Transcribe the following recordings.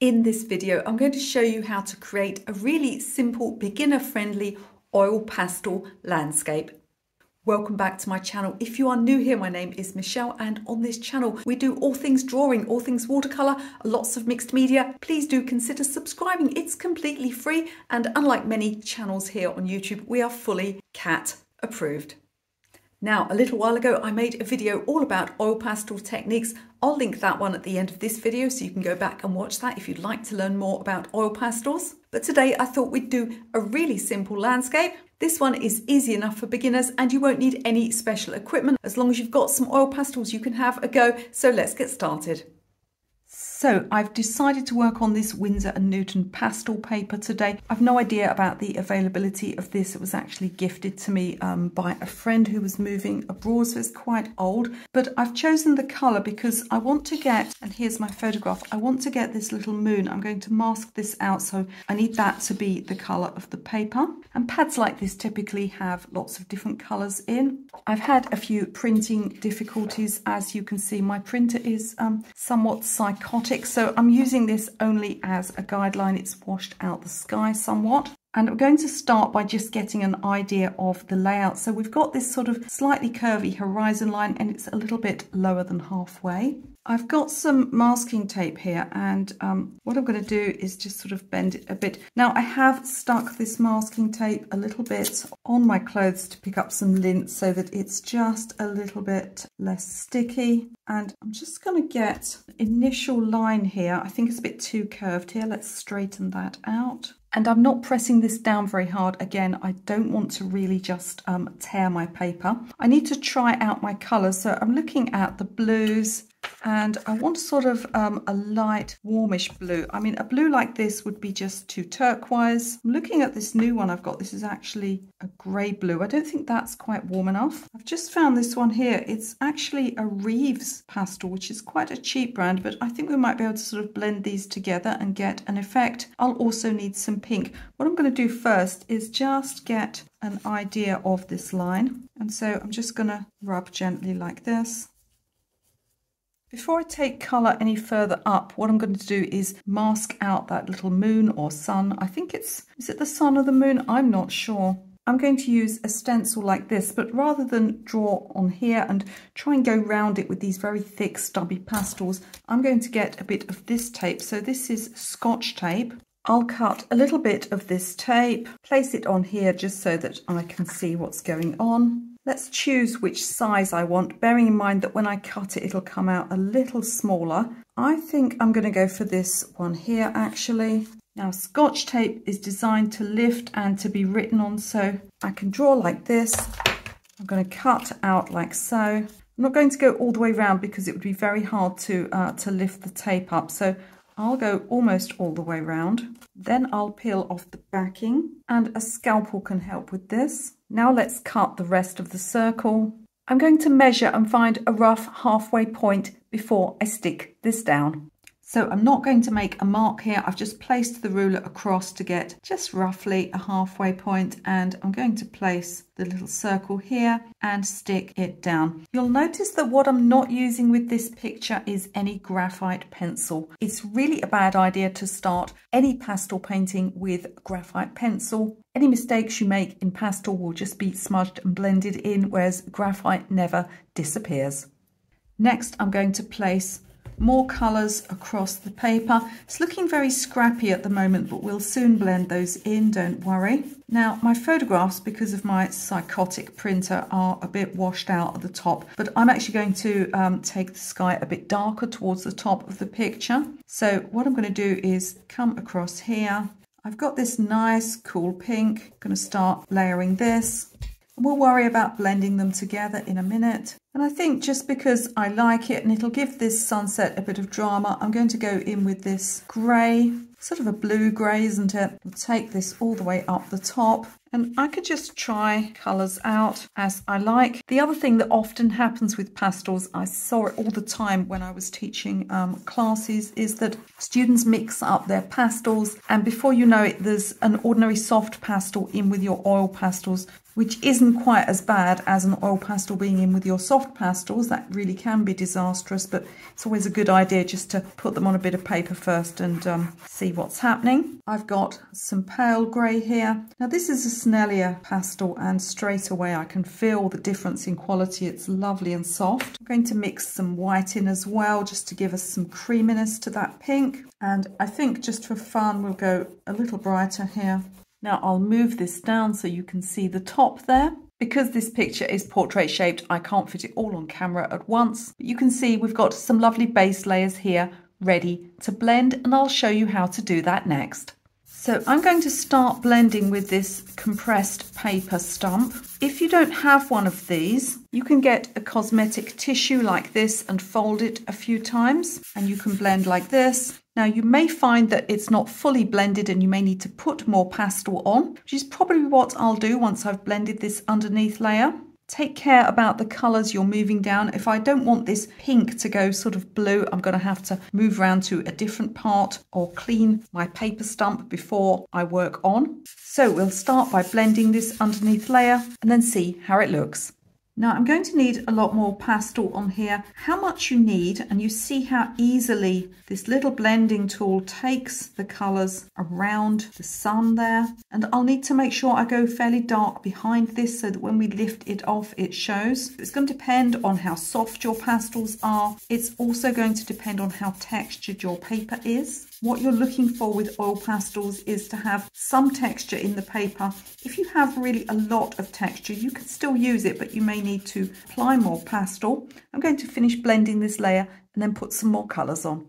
In this video, I'm going to show you how to create a really simple, beginner-friendly oil pastel landscape. Welcome back to my channel. If you are new here, my name is Michelle, and on this channel, we do all things drawing, all things watercolor, lots of mixed media. Please do consider subscribing. It's completely free, and unlike many channels here on YouTube, we are fully cat approved. Now, a little while ago, I made a video all about oil pastel techniques. I'll link that one at the end of this video so you can go back and watch that if you'd like to learn more about oil pastels. But today I thought we'd do a really simple landscape. This one is easy enough for beginners and you won't need any special equipment. As long as you've got some oil pastels, you can have a go. So let's get started. So I've decided to work on this Winsor & Newton pastel paper today. I've no idea about the availability of this. It was actually gifted to me by a friend who was moving abroad, so it's quite old. But I've chosen the colour because I want to get, and here's my photograph, I want to get this little moon. I'm going to mask this out, so I need that to be the colour of the paper. And pads like this typically have lots of different colours in. I've had a few printing difficulties. As you can see, my printer is somewhat psychotic, so I'm using this only as a guideline. It's washed out the sky somewhat. And I'm going to start by just getting an idea of the layout. So we've got this sort of slightly curvy horizon line and it's a little bit lower than halfway. I've got some masking tape here, and what I'm going to do is just sort of bend it a bit. Now I have stuck this masking tape a little bit on my clothes to pick up some lint so that it's just a little bit less sticky. And I'm just going to get an initial line here. I think it's a bit too curved here. Let's straighten that out. And I'm not pressing this down very hard. Again, I don't want to really just tear my paper. I need to try out my colours. So I'm looking at the blues, and I want sort of a light warmish blue. I mean, a blue like this would be just too turquoise. I'm looking at this new one I've got. This is actually a grey blue. I don't think that's quite warm enough. I've just found this one here. It's actually a Reeves pastel, which is quite a cheap brand, but I think we might be able to sort of blend these together and get an effect. I'll also need some pink. What I'm going to do first is just get an idea of this line. And so I'm just going to rub gently like this. Before I take colour any further up, what I'm going to do is mask out that little moon or sun. I think is it the sun or the moon? I'm not sure. I'm going to use a stencil like this, but rather than draw on here and try and go round it with these very thick stubby pastels, I'm going to get a bit of this tape. So this is Scotch tape. I'll cut a little bit of this tape, place it on here just so that I can see what's going on. Let's choose which size I want, bearing in mind that when I cut it, it'll come out a little smaller. I think I'm going to go for this one here, actually. Now, Scotch tape is designed to lift and to be written on, so I can draw like this. I'm going to cut out like so. I'm not going to go all the way around because it would be very hard to lift the tape up, so I'll go almost all the way around. Then I'll peel off the backing, and a scalpel can help with this. Now let's cut the rest of the circle. I'm going to measure and find a rough halfway point before I stick this down. So I'm not going to make a mark here. I've just placed the ruler across to get just roughly a halfway point, and I'm going to place the little circle here and stick it down. You'll notice that what I'm not using with this picture is any graphite pencil. It's really a bad idea to start any pastel painting with graphite pencil. Any mistakes you make in pastel will just be smudged and blended in, whereas graphite never disappears. Next, I'm going to place more colours across the paper. It's looking very scrappy at the moment, but we'll soon blend those in, don't worry. Now, my photographs, because of my psychotic printer, are a bit washed out at the top, but I'm actually going to take the sky a bit darker towards the top of the picture. So what I'm going to do is come across here. I've got this nice cool pink. I'm going to start layering this. We'll worry about blending them together in a minute. And I think just because I like it and it'll give this sunset a bit of drama, I'm going to go in with this grey, sort of a blue grey, isn't it? I'll take this all the way up the top, and I could just try colours out as I like. The other thing that often happens with pastels, I saw it all the time when I was teaching classes, is that students mix up their pastels, and before you know it, there's an ordinary soft pastel in with your oil pastels. which isn't quite as bad as an oil pastel being in with your soft pastels. That really can be disastrous, but it's always a good idea just to put them on a bit of paper first and see what's happening. I've got some pale grey here. Now this is a Sneller pastel, and straight away I can feel the difference in quality. It's lovely and soft. I'm going to mix some white in as well, just to give us some creaminess to that pink. And I think just for fun, we'll go a little brighter here. Now I'll move this down so you can see the top there. Because this picture is portrait shaped, I can't fit it all on camera at once. But you can see we've got some lovely base layers here ready to blend, and I'll show you how to do that next. So I'm going to start blending with this compressed paper stump. If you don't have one of these, you can get a cosmetic tissue like this and fold it a few times, and you can blend like this. Now you may find that it's not fully blended and you may need to put more pastel on, which is probably what I'll do once I've blended this underneath layer. Take care about the colours you're moving down. If I don't want this pink to go sort of blue, I'm going to have to move around to a different part or clean my paper stump before I work on. So we'll start by blending this underneath layer and then see how it looks. Now I'm going to need a lot more pastel on here. How much you need, and you see how easily this little blending tool takes the colours around the sun there. And I'll need to make sure I go fairly dark behind this so that when we lift it off it shows. It's going to depend on how soft your pastels are. It's also going to depend on how textured your paper is. What you're looking for with oil pastels is to have some texture in the paper. If you have really a lot of texture, you can still use it, but you may need to apply more pastel. I'm going to finish blending this layer and then put some more colours on.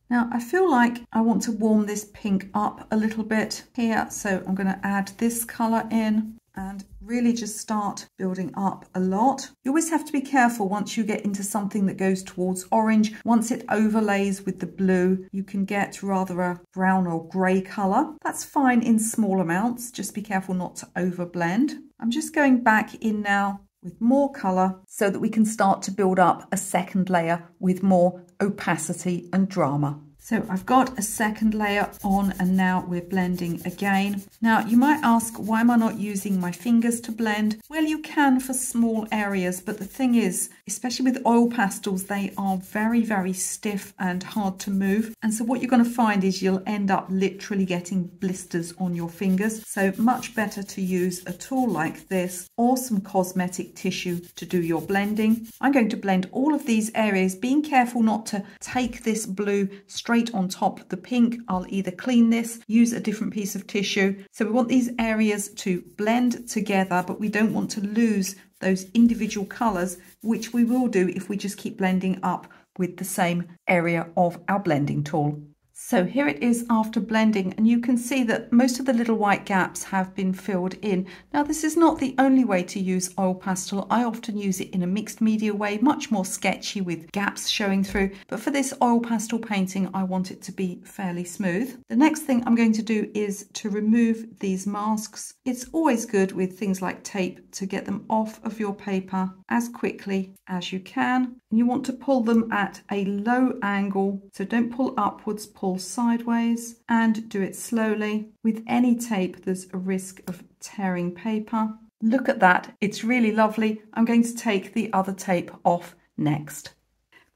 Now I feel like I want to warm this pink up a little bit here, so I'm going to add this colour in and really just start building up a lot. You always have to be careful once you get into something that goes towards orange. Once it overlays with the blue, you can get rather a brown or grey colour. That's fine in small amounts, just be careful not to overblend. I'm just going back in now with more colour so that we can start to build up a second layer with more opacity and drama. So I've got a second layer on and now we're blending again. Now you might ask, why am I not using my fingers to blend? Well, you can for small areas, but the thing is, especially with oil pastels, they are very, very stiff and hard to move. And so what you're going to find is you'll end up literally getting blisters on your fingers. So much better to use a tool like this or some cosmetic tissue to do your blending. I'm going to blend all of these areas, being careful not to take this blue straight on top of the pink. I'll either clean this, use a different piece of tissue. So we want these areas to blend together, but we don't want to lose those individual colours, which we will do if we just keep blending up with the same area of our blending tool. So here it is after blending, and you can see that most of the little white gaps have been filled in. Now this is not the only way to use oil pastel. I often use it in a mixed media way, much more sketchy with gaps showing through. But for this oil pastel painting, I want it to be fairly smooth. The next thing I'm going to do is to remove these masks. It's always good with things like tape to get them off of your paper as quickly as you can. And you want to pull them at a low angle, so don't pull upwards, pull sideways, and do it slowly. With any tape, there's a risk of tearing paper. Look at that, it's really lovely. I'm going to take the other tape off next.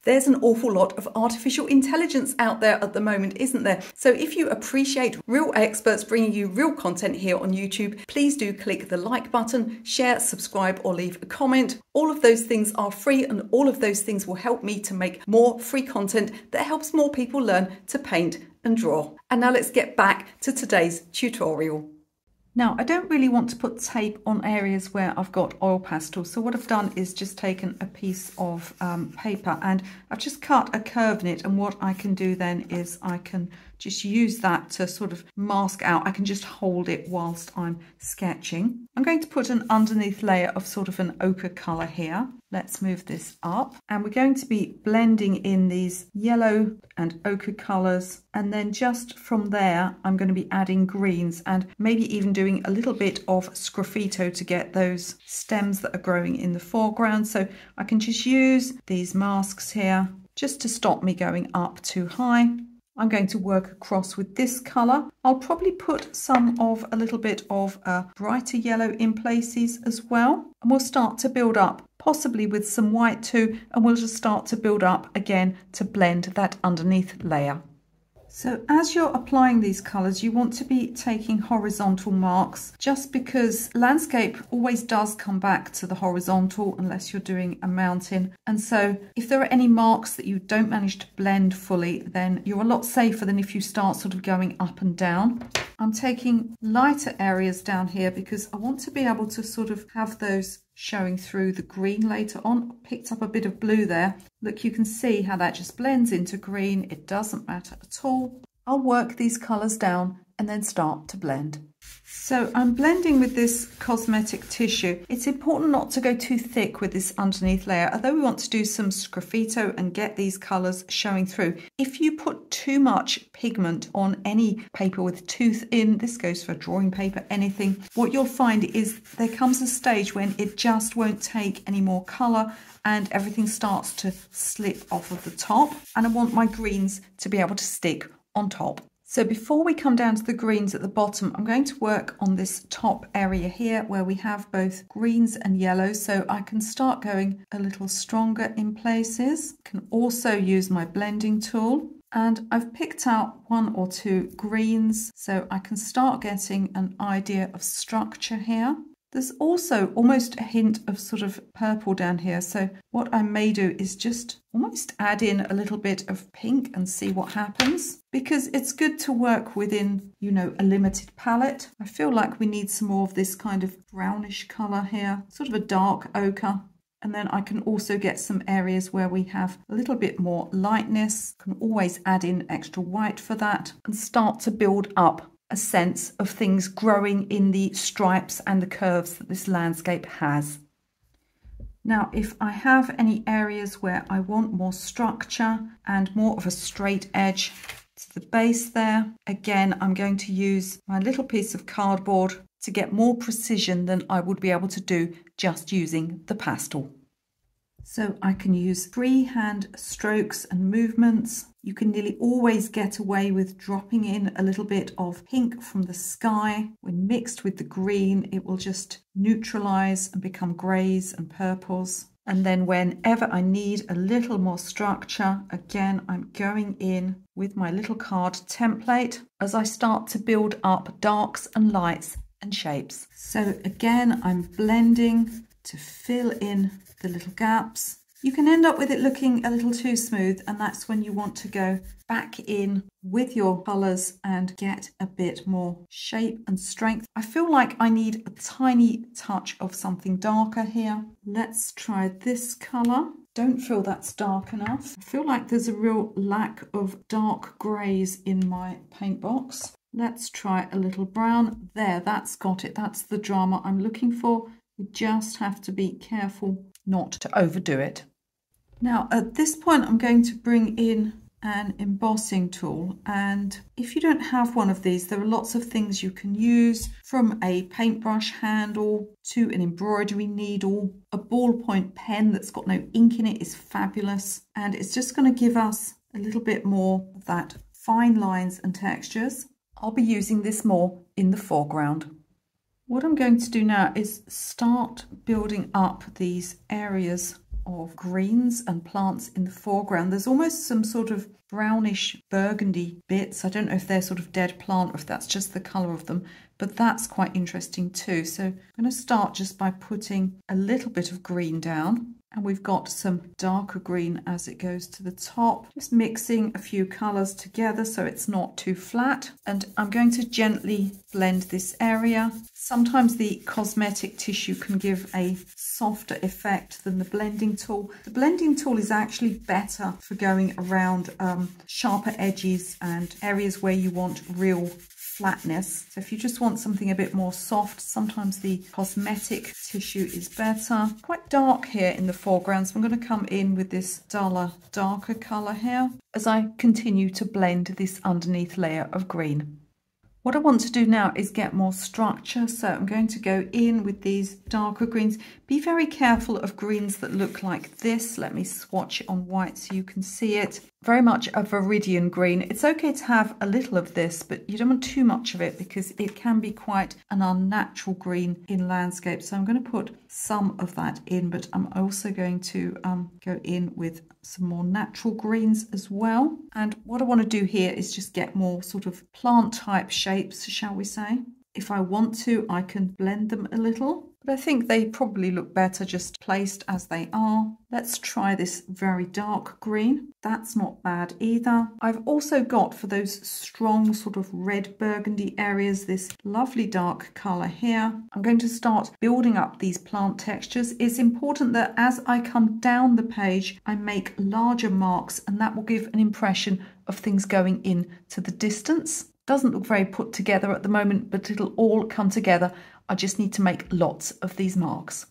There's an awful lot of artificial intelligence out there at the moment, isn't there? So if you appreciate real experts bringing you real content here on YouTube, please do click the like button, share, subscribe, or leave a comment. All of those things are free, and all of those things will help me to make more free content that helps more people learn to paint and draw. And now let's get back to today's tutorial. Now, I don't really want to put tape on areas where I've got oil pastel. So what I've done is just taken a piece of paper and I've just cut a curve in it. And what I can do then is I can just use that to sort of mask out. I can just hold it whilst I'm sketching. I'm going to put an underneath layer of sort of an ochre colour here. Let's move this up, and we're going to be blending in these yellow and ochre colours, and then just from there I'm going to be adding greens and maybe even doing a little bit of sgraffito to get those stems that are growing in the foreground. So I can just use these masks here just to stop me going up too high. I'm going to work across with this colour. I'll probably put some of a little bit of a brighter yellow in places as well. And we'll start to build up, possibly with some white too, and we'll just start to build up again to blend that underneath layer. So as you're applying these colours, you want to be taking horizontal marks, just because landscape always does come back to the horizontal unless you're doing a mountain. And so if there are any marks that you don't manage to blend fully, then you're a lot safer than if you start sort of going up and down. I'm taking lighter areas down here because I want to be able to sort of have those showing through the green later on. I picked up a bit of blue there. Look, you can see how that just blends into green. It doesn't matter at all. I'll work these colours down and then start to blend. So I'm blending with this cosmetic tissue. It's important not to go too thick with this underneath layer, although we want to do some sgraffito and get these colours showing through. If you put too much pigment on any paper with tooth in, this goes for drawing paper, anything, what you'll find is there comes a stage when it just won't take any more colour and everything starts to slip off of the top. And I want my greens to be able to stick on top. So before we come down to the greens at the bottom, I'm going to work on this top area here where we have both greens and yellows, so I can start going a little stronger in places. I can also use my blending tool, and I've picked out 1 or 2 greens so I can start getting an idea of structure here. There's also almost a hint of sort of purple down here, so what I may do is just almost add in a little bit of pink and see what happens, because it's good to work within, you know, a limited palette. I feel like we need some more of this kind of brownish colour here, sort of a dark ochre. And then I can also get some areas where we have a little bit more lightness. I can always add in extra white for that and start to build up a sense of things growing in the stripes and the curves that this landscape has. Now, if I have any areas where I want more structure and more of a straight edge to the base there, again, I'm going to use my little piece of cardboard to get more precision than I would be able to do just using the pastel. So I can use freehand strokes and movements. You can nearly always get away with dropping in a little bit of pink from the sky. When mixed with the green, it will just neutralize and become grays and purples. And then whenever I need a little more structure, again, I'm going in with my little card template as I start to build up darks and lights and shapes. So again, I'm blending to fill in the little gaps. You can end up with it looking a little too smooth, and that's when you want to go back in with your colours and get a bit more shape and strength. I feel like I need a tiny touch of something darker here. Let's try this colour. Don't feel that's dark enough. I feel like there's a real lack of dark greys in my paint box. Let's try a little brown. There, that's got it. That's the drama I'm looking for. You just have to be careful not to overdo it. Now at this point I'm going to bring in an embossing tool, and if you don't have one of these, there are lots of things you can use, from a paintbrush handle to an embroidery needle. A ballpoint pen that's got no ink in it is fabulous, and it's just going to give us a little bit more of that fine lines and textures. I'll be using this more in the foreground. What I'm going to do now is start building up these areas of greens and plants in the foreground. There's almost some sort of brownish burgundy bits. I don't know if they're sort of dead plant or if that's just the colour of them, but that's quite interesting too. So I'm going to start just by putting a little bit of green down. And we've got some darker green as it goes to the top. Just mixing a few colours together so it's not too flat. And I'm going to gently blend this area. Sometimes the cosmetic tissue can give a softer effect than the blending tool. The blending tool is actually better for going around sharper edges and areas where you want real flatness. So if you just want something a bit more soft, sometimes the cosmetic tissue is better. Quite dark here in the foreground, so I'm going to come in with this duller, darker colour here as I continue to blend this underneath layer of green. What I want to do now is get more structure, so I'm going to go in with these darker greens. Be very careful of greens that look like this. Let me swatch it on white so you can see it. Very much a viridian green. It's okay to have a little of this, but you don't want too much of it because it can be quite an unnatural green in landscape. So I'm going to put some of that in, but I'm also going to go in with some more natural greens as well. And what I want to do here is just get more sort of plant type shapes, shall we say. If I want to, I can blend them a little, but I think they probably look better just placed as they are. Let's try this very dark green. That's not bad either. I've also got, for those strong sort of red burgundy areas, this lovely dark colour here. I'm going to start building up these plant textures. It's important that as I come down the page, I make larger marks, and that will give an impression of things going in to the distance. Doesn't look very put together at the moment, but it'll all come together. I just need to make lots of these marks.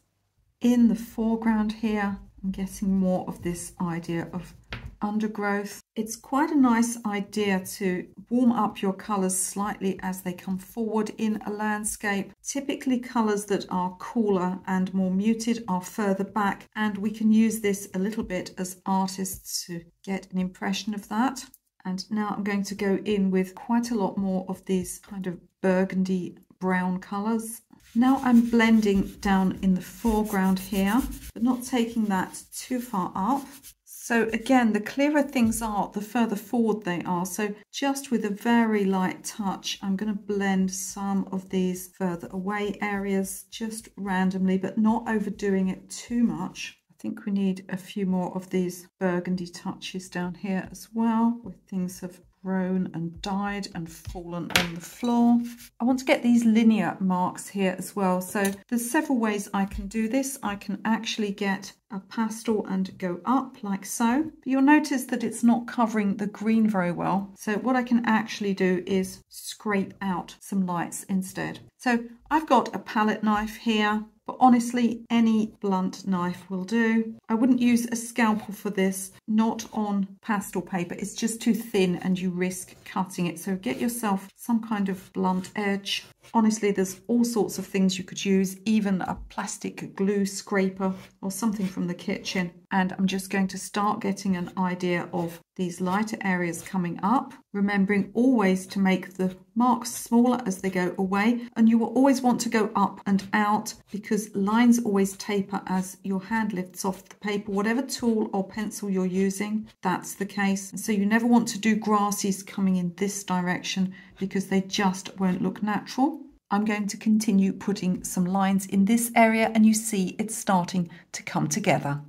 In the foreground here, I'm getting more of this idea of undergrowth. It's quite a nice idea to warm up your colours slightly as they come forward in a landscape. Typically colours that are cooler and more muted are further back, and we can use this a little bit as artists to get an impression of that. And now I'm going to go in with quite a lot more of these kind of burgundy brown colours. Now I'm blending down in the foreground here, but not taking that too far up. So again, the clearer things are, the further forward they are. So just with a very light touch, I'm going to blend some of these further away areas just randomly, but not overdoing it too much. I think we need a few more of these burgundy touches down here as well, where things have grown and died and fallen on the floor. I want to get these linear marks here as well. So there's several ways I can do this. I can actually get a pastel and go up like so, but you'll notice that it's not covering the green very well. So what I can actually do is scrape out some lights instead. So I've got a palette knife here, but honestly, any blunt knife will do. I wouldn't use a scalpel for this, not on pastel paper. It's just too thin and you risk cutting it. So get yourself some kind of blunt edge. Honestly, there's all sorts of things you could use, even a plastic glue scraper or something from the kitchen. And I'm just going to start getting an idea of these lighter areas coming up, remembering always to make the marks smaller as they go away. And you will always want to go up and out because lines always taper as your hand lifts off the paper. Whatever tool or pencil you're using, that's the case. So you never want to do grasses coming in this direction because they just won't look natural. I'm going to continue putting some lines in this area and you see it's starting to come together.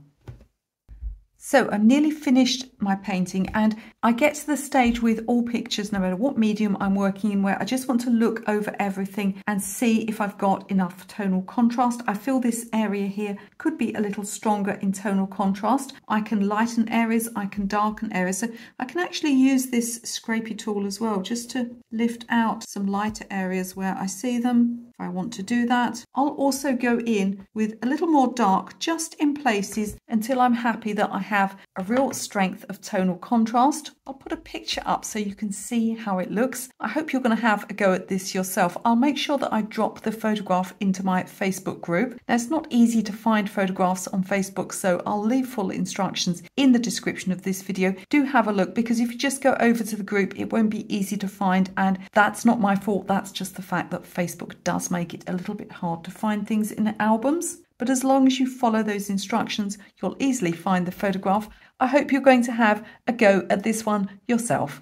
So I'm nearly finished my painting, and I get to the stage with all pictures, no matter what medium I'm working in, where I just want to look over everything and see if I've got enough tonal contrast. I feel this area here could be a little stronger in tonal contrast. I can lighten areas, I can darken areas. So I can actually use this scrapey tool as well, just to lift out some lighter areas where I see them. If I want to do that, I'll also go in with a little more dark just in places until I'm happy that I have a real strength of tonal contrast. I'll put a picture up so you can see how it looks. I hope you're going to have a go at this yourself. I'll make sure that I drop the photograph into my Facebook group. Now, it's not easy to find photographs on Facebook, so I'll leave full instructions in the description of this video. Do have a look, because if you just go over to the group, it won't be easy to find, and that's not my fault. That's just the fact that Facebook does make it a little bit hard to find things in albums. But as long as you follow those instructions, you'll easily find the photograph. I hope you're going to have a go at this one yourself.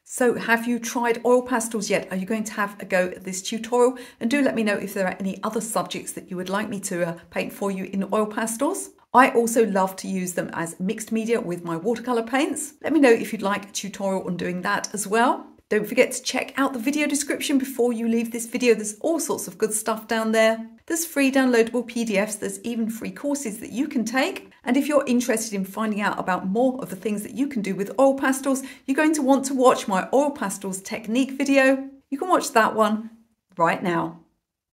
So have you tried oil pastels yet? Are you going to have a go at this tutorial? And do let me know if there are any other subjects that you would like me to paint for you in oil pastels. I also love to use them as mixed media with my watercolour paints. Let me know if you'd like a tutorial on doing that as well. Don't forget to check out the video description before you leave this video. There's all sorts of good stuff down there. There's free downloadable PDFs. There's even free courses that you can take. And if you're interested in finding out about more of the things that you can do with oil pastels, you're going to want to watch my oil pastels technique video. You can watch that one right now.